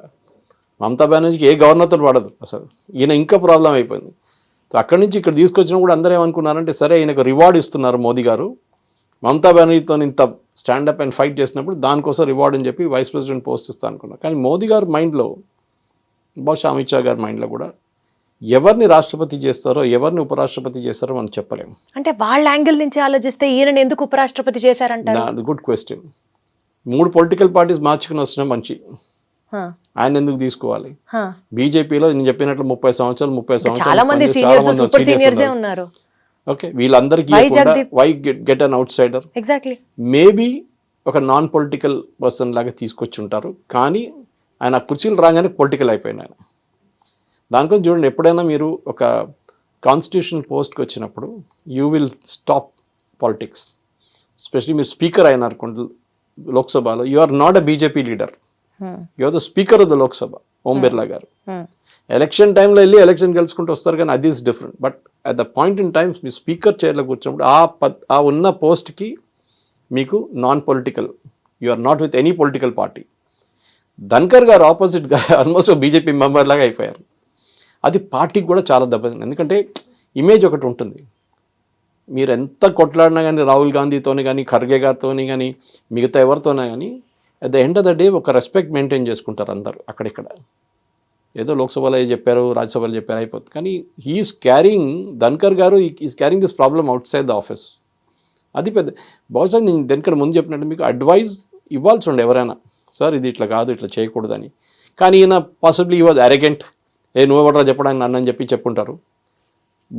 మమతా బెనర్జీకి ఏ గవర్నర్తో పడదు అసలు, ఈయన ఇంకా ప్రాబ్లం అయిపోయింది. సో అక్కడి నుంచి ఇక్కడ తీసుకొచ్చినా కూడా అందరూ ఏమనుకున్నారంటే సరే ఈయనకు రివార్డ్ ఇస్తున్నారు మోదీ గారు, మమతా బెనర్జీతో ఇంత స్టాండప్ అండ్ ఫైట్ చేసినప్పుడు దానికోసం రివార్డ్ అని చెప్పి వైస్ ప్రెసిడెంట్ పోస్ట్ ఇస్తా అనుకున్నారు. కానీ మోదీ గారి మైండ్లో, బహుశా అమిత్ షా గారి మైండ్లో కూడా ఎవరిని రాష్ట్రపతి చేస్తారో, ఎవరిని ఉపరాష్ట్రపతి చేస్తారో మనం చెప్పలేము. అంటే వాళ్ళ యాంగిల్ నుంచి ఆలోచిస్తే ఈయన ఎందుకు ఉపరాష్ట్రపతి చేశారంటారు? Good question. 3 పొలిటికల్ పార్టీస్ మార్చుకుని వస్తున్నా మంచి, ఆయన ఎందుకు తీసుకోవాలి? బీజేపీలో నేను చెప్పినట్లు 30 సంవత్సరాలు చాలా మంది సీనియర్స్ ఉన్నారు. ఓకే, వీళ్ళందరికీ why get an outsider? Exactly. Maybe ఒక నాన్ పొలిటికల్ పర్సన్ లాగా తీసుకొచ్చి ఉంటారు, కానీ ఆయన కుర్చీలు రాగానే పొలిటికల్ అయిపోయింది ఆయన. దానికోసం చూడండి, ఎప్పుడైనా మీరు ఒక కాన్స్టిట్యూషన్ పోస్ట్కి వచ్చినప్పుడు you will stop politics. Especially మీరు స్పీకర్ అయినారు లోక్సభలో, you are not a BJP leader, you are the speaker of the Lok Sabha, Om Birla గారు. ఎలక్షన్ టైంలో వెళ్ళి ఎలక్షన్ గెలుచుకుంటూ వస్తారు, కానీ అది is different. But at the point in times మీ స్పీకర్ చైర్లో కూర్చున్నప్పుడు ఆ ఉన్న పోస్ట్కి మీకు non political, you are not with any political party, Dhankhar గారు ఆపోజిట్గా ఆల్మోస్ట్ బీజేపీ మెంబర్ లాగా అయిపోయారు. అది పార్టీకి కూడా చాలా దెబ్బతింది. ఎందుకంటే ఇమేజ్ ఒకటి ఉంటుంది. మీరు ఎంత కొట్లాడినా కానీ రాహుల్ గాంధీతోని కానీ ఖర్గే గారితో కానీ మిగతా ఎవరితోనే కానీ at the end of the day ఒక రెస్పెక్ట్ మెయింటైన్ చేసుకుంటారు అందరు అక్కడిక్కడ. ఏదో లోక్సభలో చెప్పారు, రాజ్యసభలో చెప్పారు అయిపోతుంది. కానీ హీఈస్ క్యారింగ్, ధన్కర్ గారు is carrying this problem out side the office. అది పెద్ద బహుశా నేను ధన్కర్ ముందు చెప్పినట్టు మీకు అడ్వైజ్ ఇవ్వాల్సి ఉండే ఎవరైనా, సార్ ఇది ఇట్లా కాదు, ఇట్లా చేయకూడదని. కానీ ఈయన పాసిబ్లీ ఈ వాజ్ అరెగెంట్, నువ్వెవడరా చెప్పడానికి నన్ను అని చెప్పి చెప్పుంటారు.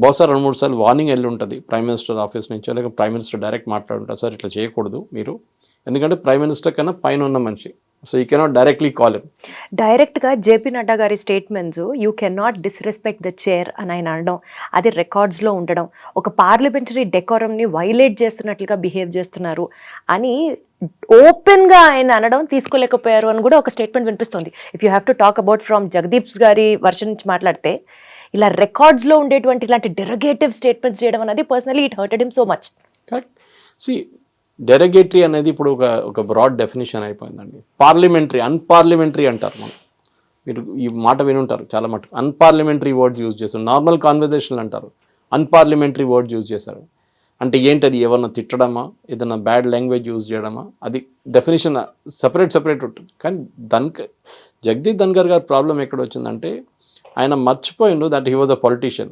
బహుశా 2-3 సార్లు వార్నింగ్ వెళ్ళి ఉంటుంది ప్రైమ్ మినిస్టర్ ఆఫీస్ నుంచి, లేక ప్రైమ్ మినిస్టర్ డైరెక్ట్ మాట్లాడుంటారు, సార్ ఇట్లా చేయకూడదు మీరు, ఎందుకంటే ప్రైమ్ మినిస్టర్ కన్నా పైన ఉన్న మనిషి, so you cannot directly call him. డైరెక్ట్గా జేపీ నడ్డా గారి statements you can not disrespect the chair అని ఆయన అనడం, అది రికార్డ్స్లో ఉండడం, ఒక పార్లమెంటరీ డెకోరంని వైలేట్ చేస్తున్నట్లుగా బిహేవ్ చేస్తున్నారు అని ఓపెన్గా ఆయన అనడం తీసుకోలేకపోయారు అని కూడా ఒక స్టేట్మెంట్ వినిపిస్తుంది. If you have to talk about from Jagdeep గారి వర్షన్ నుంచి మాట్లాడితే, ఇలా రికార్డ్స్లో ఉండేటువంటి ఇలాంటి డెరగేటివ్ స్టేట్మెంట్స్ చేయడం అనేది personally it hurted him so much. Correct. See derogatory అనేది ఇప్పుడు ఒక బ్రాడ్ డెఫినేషన్ అయిపోయిందండి. పార్లమెంటరీ, అన్పార్లమెంటరీ అంటారు. మీరు ఈ మాట వినుంటారు చాలా మటుకు. అన్పార్లమెంటరీ వర్డ్స్ యూజ్ చేస్తారు. నార్మల్ కాన్వర్జేషన్ అంటారు, అన్పార్లమెంటరీ వర్డ్స్ యూజ్ చేశారు. అంటే ఏంటది, ఎవరన్నా తిట్టడమా, ఏదైనా బ్యాడ్ లాంగ్వేజ్ యూజ్ చేయడమా, అది డెఫినేషన్ సపరేట్ ఉంటుంది. కానీ జగదీప్ ధన్కర్ గారి ప్రాబ్లం ఎక్కడ వచ్చిందంటే, ఆయన మర్చిపోయిండు that he was a politician.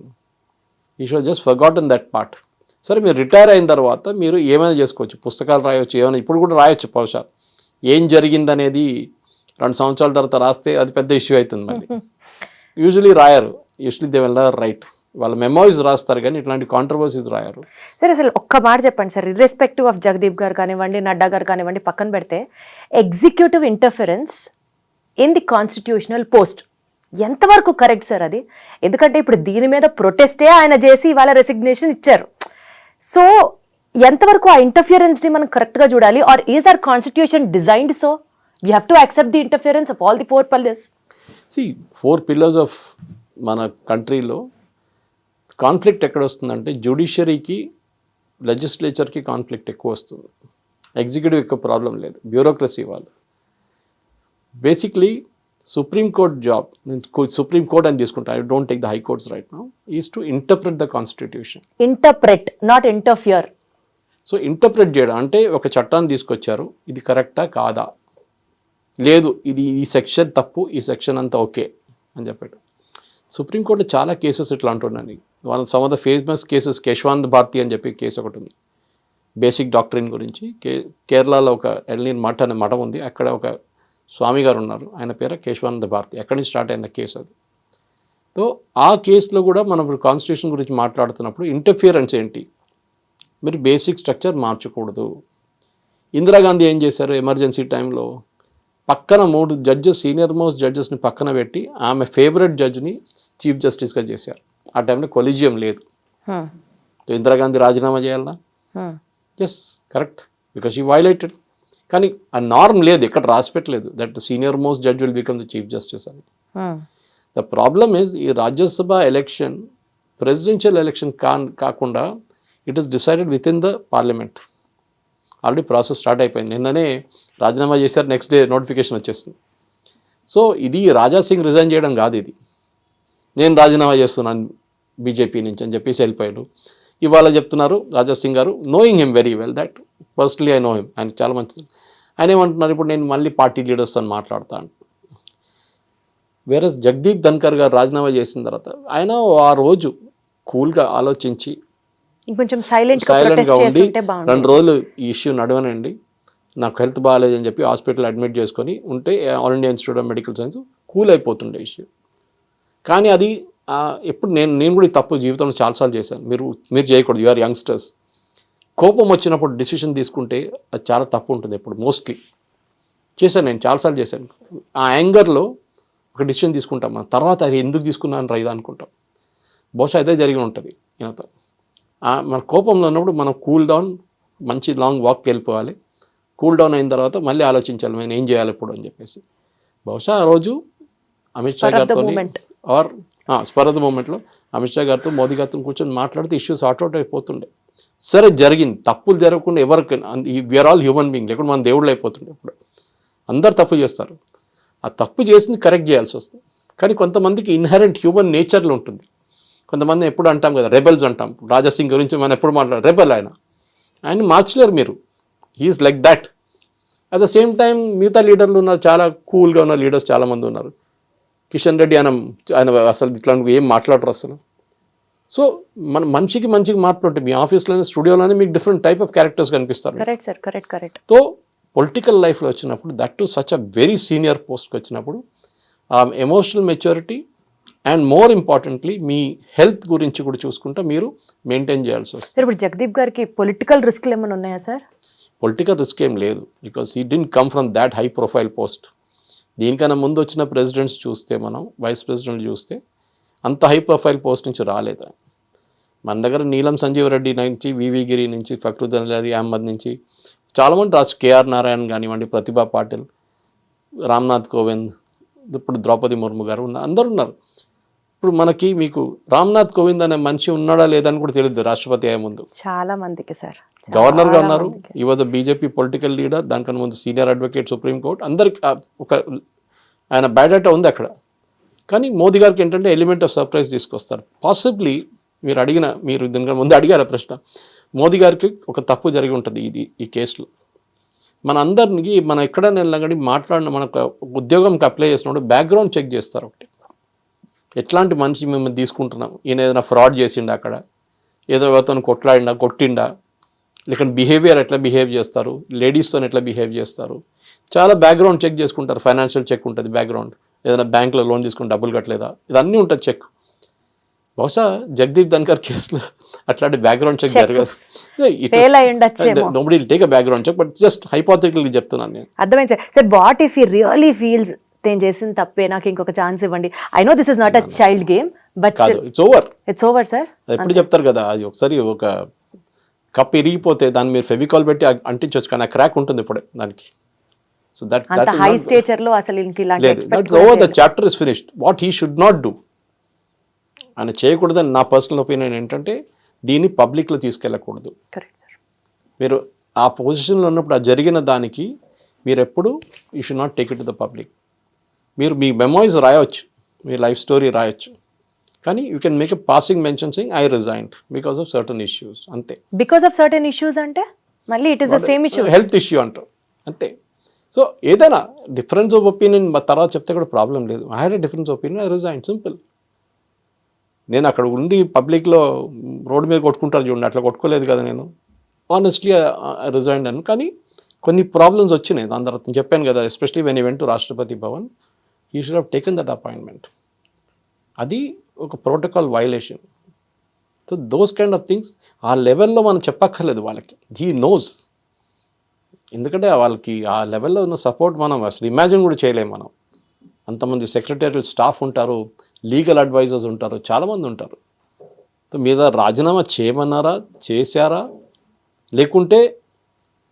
He should just forgotten that part. సరే మీరు రిటైర్ అయిన తర్వాత మీరు ఏమైనా చేసుకోవచ్చు, పుస్తకాలు రాయవచ్చు, ఏమైనా ఇప్పుడు కూడా రాయొచ్చు. బహుశా ఏం జరిగిందనేది 2 సంవత్సరాల తర్వాత రాస్తే అది పెద్ద ఇష్యూ అవుతుంది. మళ్ళీ యూజువలీ రాయరు, usually they will not write. వాళ్ళ మెమోరీస్ రాస్తారు కానీ ఇట్లాంటి కాంట్రవర్సీస్ రాయరు. సార్ అసలు ఒక్క మాట చెప్పండి సార్, ఇర్రెస్పెక్టివ్ ఆఫ్ జగదీప్ గారు కానివ్వండి, నడ్డా గారు కానివ్వండి, పక్కన పెడితే executive interference in the constitutional post ఎంతవరకు కరెక్ట్ సార్ అది? ఎందుకంటే ఇప్పుడు దీని మీద ప్రొటెస్టే ఆయన చేసి ఇవాళ రెసిగ్నేషన్ ఇచ్చారు. సో ఎంతవరకు ఆ ఇంటర్ఫియరెన్స్ని మనం కరెక్ట్గా చూడాలి? Or is our constitution designed so we have to accept the interference of all the 4 pillars? See 4 pillars of మన కంట్రీలో కాన్ఫ్లిక్ట్ ఎక్కడ వస్తుందంటే, జ్యుడిషియరీకి లెజిస్లేచర్కి కాన్ఫ్లిక్ట్ ఎక్కువ వస్తుంది. ఎగ్జిక్యూటివ్ ఎక్కువ ప్రాబ్లం లేదు, బ్యూరోక్రసీ వాళ్ళు. Basically supreme court job, supreme court అని తీసుకుంటా, I don't take the high courts right now, is to interpret the constitution. Interpret, not interfere. So interpret చేయడం అంటే ఒక చట్టాన్ని తీసుకొచ్చారు, ఇది కరెక్టా కాదా, లేదు ఇది ఈ సెక్షన్ తప్పు, ఈ సెక్షన్ అంతా ఓకే అని చెప్పాడు. సుప్రీంకోర్టులో చాలా కేసెస్ ఇట్లా అంటున్నాను. వాళ్ళ some of the famous cases, Kesavananda Bharati అని చెప్పి కేసు ఒకటి ఉంది, బేసిక్ డాక్టరీన్ గురించి. కేరళలో ఒక ఎల్నీర్ మఠ్ అనే మఠం ఉంది, అక్కడ ఒక స్వామి గారు ఉన్నారు, ఆయన పేరు కేశవానంద భారతి. ఎక్కడి నుంచి స్టార్ట్ అయింది కేసు అది. సో ఆ కేసులో కూడా మనం ఇప్పుడు కాన్స్టిట్యూషన్ గురించి మాట్లాడుతున్నప్పుడు ఇంటర్ఫియరెన్స్ ఏంటి, మీరు బేసిక్ స్ట్రక్చర్ మార్చకూడదు. ఇందిరాగాంధీ ఏం చేశారు, ఎమర్జెన్సీ టైంలో పక్కన 3 జడ్జెస్, సీనియర్ మోస్ట్ జడ్జెస్ని పక్కన పెట్టి ఆమె ఫేవరెట్ జడ్జిని చీఫ్ జస్టిస్గా చేశారు. ఆ టైంలో కొలిజియం లేదు. ఇందిరాగాంధీ రాజీనామా చేయాలా? ఎస్, కరెక్ట్, బికాస్ ఈ వైలేటెడ్. కానీ ఆ నార్మ్ లేదు, ఎక్కడ రాసి పెట్టలేదు that senior most judge will become the chief justice అని. ద ప్రాబ్లమ్ ఈజ్ ఈ రాజ్యసభ ఎలక్షన్ ప్రెసిడెన్షియల్ ఎలక్షన్ కాకుండా it is decided with in the parliament. Already process start అయిపోయింది. నిన్ననే రాజీనామా చేశారు, నెక్స్ట్ డే నోటిఫికేషన్ వచ్చేస్తుంది. సో ఇది రాజా సింగ్ రిజైన్ చేయడం కాదు, ఇది నేను రాజీనామా చేస్తున్నాను బీజేపీ నుంచి అని చెప్పేసి వెళ్ళిపోయాడు. ఇవాళ చెప్తున్నారు రాజా సింగ్ గారు, knowing him very well, that personally I know him, ఆయన చాలా మంచిది. ఆయన ఏమంటున్నారు, ఇప్పుడు నేను మళ్ళీ పార్టీ లీడర్స్ అని మాట్లాడతాను. వేరే జగదీప్ ధన్కర్ గారు రాజీనామా చేసిన తర్వాత ఆయన ఆ రోజు కూల్గా ఆలోచించి కొంచెం సైలెంట్గా ఉండి 2 రోజులు ఈ ఇష్యూ నడవనండి, నాకు హెల్త్ బాగాలేదని చెప్పి హాస్పిటల్ అడ్మిట్ చేసుకొని ఉంటే All India Institute of Medical Science cool అయిపోతుండే ఇష్యూ. కానీ అది ఎప్పుడు నేను కూడా ఈ తప్పు జీవితంలో చాలాసార్లు చేశాను. మీరు చేయకూడదు, యూఆర్ యంగ్స్టర్స్. కోపం వచ్చినప్పుడు డిసిషన్ తీసుకుంటే అది చాలా తప్పు ఉంటుంది. ఎప్పుడు మోస్ట్లీ చేశాను, నేను చాలాసార్లు చేశాను. ఆ యాంగర్లో ఒక డిసిషన్ తీసుకుంటాం, మనం తర్వాత అది ఎందుకు తీసుకున్నాను రైదా అనుకుంటాం. బహుశా అదే జరిగి ఉంటుంది ఈయనతో. మన కోపంలో ఉన్నప్పుడు మనం కూల్ డౌన్, మంచి లాంగ్ వాక్కి వెళ్ళిపోవాలి. కూల్ డౌన్ అయిన తర్వాత మళ్ళీ ఆలోచించాలి నేను ఏం చేయాలి ఇప్పుడు అని చెప్పేసి. బహుశా ఆ రోజు అమిత్ షా గారితో ఆర్ స్పర్ ఆఫ్ ద మూమెంట్లో అమిత్ షా గారితో మోదీ గారితో కూర్చొని మాట్లాడితే ఇష్యూ సార్ట్అవుట్ అయిపోతుండే. సరే జరిగింది, తప్పులు జరగకుండా ఎవరికి, వీఆర్ ఆల్ హ్యూమన్ బీయింగ్, లేకుండా మన దేవుళ్ళు అయిపోతుండే. ఇప్పుడు అందరు తప్పు చేస్తారు. ఆ తప్పు చేసింది కరెక్ట్ చేయాల్సి వస్తుంది. కానీ కొంతమందికి ఇన్హెరెంట్ హ్యూమన్ నేచర్లో ఉంటుంది. కొంతమంది ఎప్పుడు అంటాం కదా, రెబెల్స్ అంటాం. రాజాసింగ్ గురించి మనం ఎప్పుడు మాట్లాడారు, రెబెల్ ఆయన మార్చలేరు మీరు. He is like that. At the same time మిగతా లీడర్లు ఉన్నారు, చాలా కూల్గా ఉన్న లీడర్స్ చాలామంది ఉన్నారు. కిషన్ రెడ్డి ఆయన అసలు ఇట్లాంటి ఏం మాట్లాడరు అసలు. సో మన మనిషికి మాట్లాడుతుంటే మీ ఆఫీస్లోనే స్టూడియోలోనే మీకు డిఫరెంట్ టైప్ ఆఫ్ క్యారెక్టర్స్ కనిపిస్తారు. Correct sir, correct. So political లైఫ్లో వచ్చినప్పుడు that to such a very senior పోస్ట్కి వచ్చినప్పుడు ఆ emotional maturity and more importantly me health గురించి కూడా చూసుకుంటూ మీరు మెయింటైన్ చేయాల్సి వస్తుంది. సార్ ఇప్పుడు జగదీప్ గారికి పొలిటికల్ రిస్క్లు ఏమైనా ఉన్నాయా సార్? పొలిటికల్ రిస్క్ ఏం లేదు, because he didn't come from that high profile post. దీనికన్నా ముందు వచ్చిన ప్రెసిడెంట్స్ చూస్తే, మనం వైస్ ప్రెసిడెంట్ చూస్తే అంత హై ప్రొఫైల్ పోస్ట్ నుంచి రాలేదు. మన దగ్గర నీలం సంజీవ్ రెడ్డి నుంచి, వివి గిరి నుంచి, ఫక్రుద్దీన్ అలీ అహ్మద్ నుంచి చాలామంది రాజు, కేఆర్ నారాయణ కానివ్వండి, ప్రతిభా పాటిల్, రామ్నాథ్ కోవింద్, ఇప్పుడు ద్రౌపది ముర్ము గారు అందరు ఉన్నారు. ఇప్పుడు మీకు రామ్నాథ్ కోవింద్ అనే మనిషి ఉన్నాడా లేదని కూడా తెలియదు రాష్ట్రపతి అయ్యే ముందు. చాలా మందికి సార్ గవర్నర్గా ఉన్నారు. ఈ వాజ్ బీజేపీ పొలిటికల్ లీడర్, దానికన్నా ముందు సీనియర్ అడ్వకేట్ సుప్రీంకోర్టు, అందరికి ఒక ఆయన బయోడేటా ఉంది అక్కడ. కానీ మోదీ గారికి ఏంటంటే ఎలిమెంట్ ఆఫ్ సర్ప్రైజ్ తీసుకొస్తారు. పాసిబ్లీ మీరు దీనికన్నా ముందు అడిగారు ప్రశ్న, మోదీ గారికి ఒక తప్పు జరిగి ఉంటుంది ఈ కేసులో. మనం ఎక్కడైనా వెళ్ళగానే మాట్లాడిన, మనకు ఉద్యోగంకి అప్లై చేసినప్పుడు బ్యాక్గ్రౌండ్ చెక్ చేస్తారు. ఒకటి, ఎట్లాంటి మనిషి మేము తీసుకుంటున్నాం, ఈయన ఏదైనా ఫ్రాడ్ చేసిండా, అక్కడ ఏదో అతను కొట్టిండా, లేకుంటే బిహేవియర్ ఎట్లా బిహేవ్ చేస్తారు, లేడీస్తో ఎట్లా బిహేవ్ చేస్తారు, చాలా బ్యాక్గ్రౌండ్ చెక్ చేసుకుంటారు. ఫైనాన్షియల్ చెక్ ఉంటుంది, బ్యాక్గ్రౌండ్, ఏదైనా బ్యాంకులో లోన్ తీసుకుని డబ్బులు కట్టలేదా, ఇదన్నీ ఉంటుంది చెక్. బహుశా జగదీప్ ధన్కర్ కేసులో అట్లాంటి బ్యాక్గ్రౌండ్ చెక్ జరగదు. Nobody will take a background check, but just hypothetically చెప్తున్నాను నేను. అర్థమైంది sir. What if he really feels నేను చేసిన తప్పే, నాకు ఇంకొక ఛాన్స్ ఇవ్వండి. I know this is not a child game, but it's over sir. ఎప్పుడు చెప్తారు కదా, అది ఒకసారి ఒక కప్ ఇరిగిపోతే దాన్ని మీరు ఫెవికాల్ పెట్టి అంటించవచ్చు, కానీ ఆ క్రాక్ ఉంటుంది ఇప్పుడే దానికి. సో దట్ హై స్టేచర్ లో అసలు ఇలాంటి expect the chapter is finished. What he should not do అని చేయకూడదని నా పర్సనల్ ఒపీనియన్ ఏంటంటే, దీన్ని పబ్లిక్లో తీసుకెళ్ళకూడదు. Correct sir. మీరు ఆ పొజిషన్లో ఉన్నప్పుడు ఆ జరిగిన దానికి మీరు ఎప్పుడు you should not take it to the public. మీరు మీ మెమోరీస్ రాయవచ్చు, మీ లైఫ్ స్టోరీ రాయొచ్చు, కానీ you can make a passing mention Singh I resigned because of certain issues, అంతే. బికాస్ ఆఫ్ సర్టన్ ఇష్యూస్ అంటే మళ్ళీ it is the same issue, health issue అంటారు, అంతే. సో ఏదైనా డిఫరెన్స్ ఆఫ్ ఒపీనియన్ తర్వాత చెప్తే కూడా ప్రాబ్లం లేదు. I had a difference opinion, I resign, simple. నేను అక్కడ ఉండి పబ్లిక్లో రోడ్డు మీద కొట్టుకుంటారు చూడండి, అట్లా కొట్టుకోలేదు కదా నేను. ఆనెస్ట్లీ రిజైన్ అని. కానీ కొన్ని ప్రాబ్లమ్స్ వచ్చినాయి దాని తర్వాత. చెప్పాను కదా, especially when event to Rashtrapati Bhavan, you should have taken that appointment. అది ఒక protocol violation. So those kind of things ఆ లెవెల్లో మనం చెప్పక్కర్లేదు వాళ్ళకి, హీ నోస్. ఎందుకంటే వాళ్ళకి ఆ లెవెల్లో ఉన్న సపోర్ట్ మనం అసలు ఇమాజిన్ కూడా చేయలేము. మనం అంతమంది సెక్రటరియల్ స్టాఫ్ ఉంటారు, లీగల్ అడ్వైజర్స్ ఉంటారు, చాలామంది ఉంటారు. మీద రాజీనామా చేయమన్నారా, చేశారా, లేకుంటే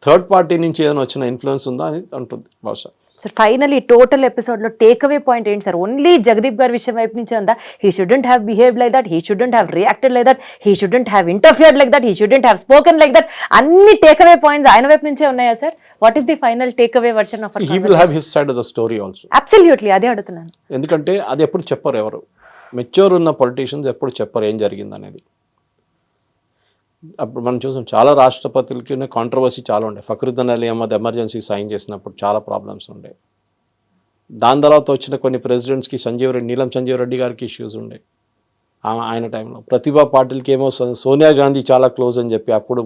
థర్డ్ పార్టీ నుంచి ఏదైనా వచ్చిన ఇన్ఫ్లుయెన్స్ ఉందా అని అంటుంది బహుశా. సార్ ఫైనలీ టోటల్ ఎపిసోడ్లో టేక్ అవే పాయింట్ ఏంటి సార్? ఓన్లీ జగదీప్ గారి విషయం వైపు నుంచి ఉందా? He shouldn't have behaved like that, he shouldn't have reacted like that, he shouldn't have interfered like that, he shouldn't have spoken like that, అన్ని టేక్ అవే పాయింట్స్ ఆయన వైపు నుంచే ఉన్నాయా sir? What is the final take away version of he will have his side of the story also. Absolutely, అదే అడుగుతున్నాను. ఎందుకంటే అది ఎప్పుడు చెప్పరు ఎవరు, మెచ్యూర్ ఉన్న పొలిటీషియన్స్ ఎప్పుడు చెప్పరు ఏం జరిగింది అనేది. అప్పుడు మనం చూసాం చాలా రాష్ట్రపతులకి కాంట్రవర్సీ చాలా ఉండే. ఫక్రుద్దీన్ అలీ అహ్మద్ ఎమర్జెన్సీ సైన్ చేసినప్పుడు చాలా ప్రాబ్లమ్స్ ఉండే. దాని తర్వాత వచ్చిన కొన్ని ప్రెసిడెంట్స్కి నీలం సంజీవ్ రెడ్డి గారికి ఇష్యూస్ ఉండే ఆయన టైంలో. ప్రతిభా పాటిల్కి ఏమో సోనియా గాంధీ చాలా క్లోజ్ అని చెప్పి అప్పుడు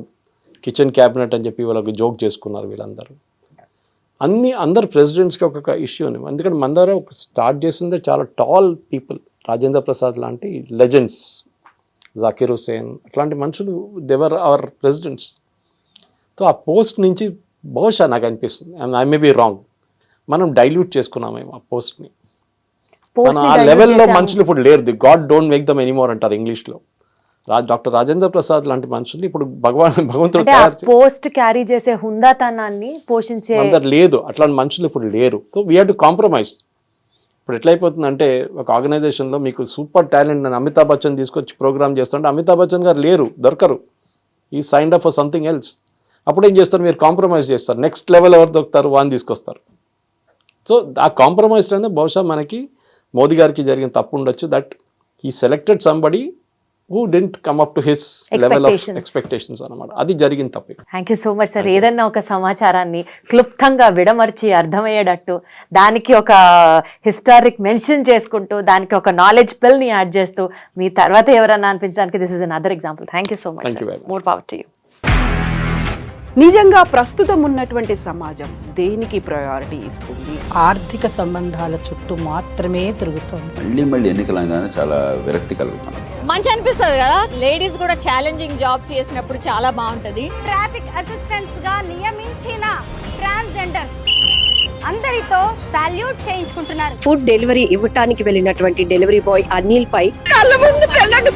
కిచెన్ క్యాబినెట్ అని చెప్పి వాళ్ళకి జోక్ చేసుకున్నారు వీళ్ళందరూ. అందరు ప్రెసిడెంట్స్కి ఒక్కొక్క ఇష్యూ ఉంది. ఎందుకంటే మన దగ్గర స్టార్ట్ చేసిందే చాలా టాల్ పీపుల్, రాజేంద్ర ప్రసాద్ లాంటి లెజెండ్స్, జాకిర్ హుసేన్, అట్లాంటి మనుషులు దేవర్ అవర్ ప్రెసిడెంట్స్. సో ఆ పోస్ట్ నుంచి బహుశా నాకు అనిపిస్తుంది, ఐ మే బీ రాంగ్, మనం డైల్యూట్ చేసుకున్నామేమో ఆ పోస్ట్ని. ఆ లెవెల్లో మనుషులు ఇప్పుడు లేరు. The God don't make them anymore అంటారు ఇంగ్లీష్లో. డాక్టర్ రాజేంద్ర ప్రసాద్ లాంటి మనుషులు ఇప్పుడు భగవంతుడు పోస్ట్ క్యారీ చేసే హుందాతనాన్ని పోషించే అందరు లేదు, అట్లాంటి మనుషులు ఇప్పుడు లేరు. So we have to compromise. ఇప్పుడు ఎట్లయిపోతుందంటే ఒక ఆర్గనైజేషన్లో మీకు సూపర్ టాలెంట్ అని అమితాబ్ బచ్చన్ తీసుకొచ్చి ప్రోగ్రామ్ చేస్తుంటే అమితాబ్ బచ్చన్ గారు లేరు, దొరకరు, ఈ signed up for something else. అప్పుడు ఏం చేస్తారు, మీరు కాంప్రమైజ్ చేస్తారు. నెక్స్ట్ లెవెల్ ఎవరు దొరుకుతారు వాని తీసుకొస్తారు. సో ఆ కాంప్రమైజ్లోనే బహుశా మనకి మోదీ గారికి జరిగిన తప్పు ఉండొచ్చు, that he selected somebody who didn't come up to his level of expectations అనమాట. అది జరిగిన తప్పు. Thank you so much sir. ఏదన్నా ఒక సమాచారాన్ని క్లుప్తంగా విడమర్చి అర్థమయ్యేటట్టు దానికి ఒక హిస్టారిక్ మెన్షన్ చేసుకుంటూ దానికి ఒక నాలెడ్జ్ పిల్ని యాడ్ చేస్తూ మీ తర్వాత ఎవరన్నా అనిపించడానికి this is another example. Thank you so much. Thank you very much. More power to you. నిజంగా ప్రస్తుతం ఉన్నటువంటి సమాజం దేనికి ప్రయారిటీ ఇస్తుంది? ఆర్థిక సంబంధాల చుట్టూ మాత్రమే తిరుగుతోంది. మళ్ళీ ఎన్నికలంగానే చాలా విరక్తి కలుగుతాను. మంచి అనిపిస్తుంది కదా, లేడీస్ కూడా ఛాలెంజింగ్ జాబ్స్ చేసినప్పుడు చాలా బాగుంటది. ట్రాఫిక్ అసిస్టెంట్స్ గా నియమించిన ట్రాన్స్జెండర్స్ అందరితో సాల్యూట్ చేయించుకుంటున్నారు. ఫుడ్ డెలివరీ ఇవ్వటానికి వెళ్ళినటువంటి డెలివరీ బాయ్ అనిల్ పై కళ్ళ ముందు పెళ్ళండి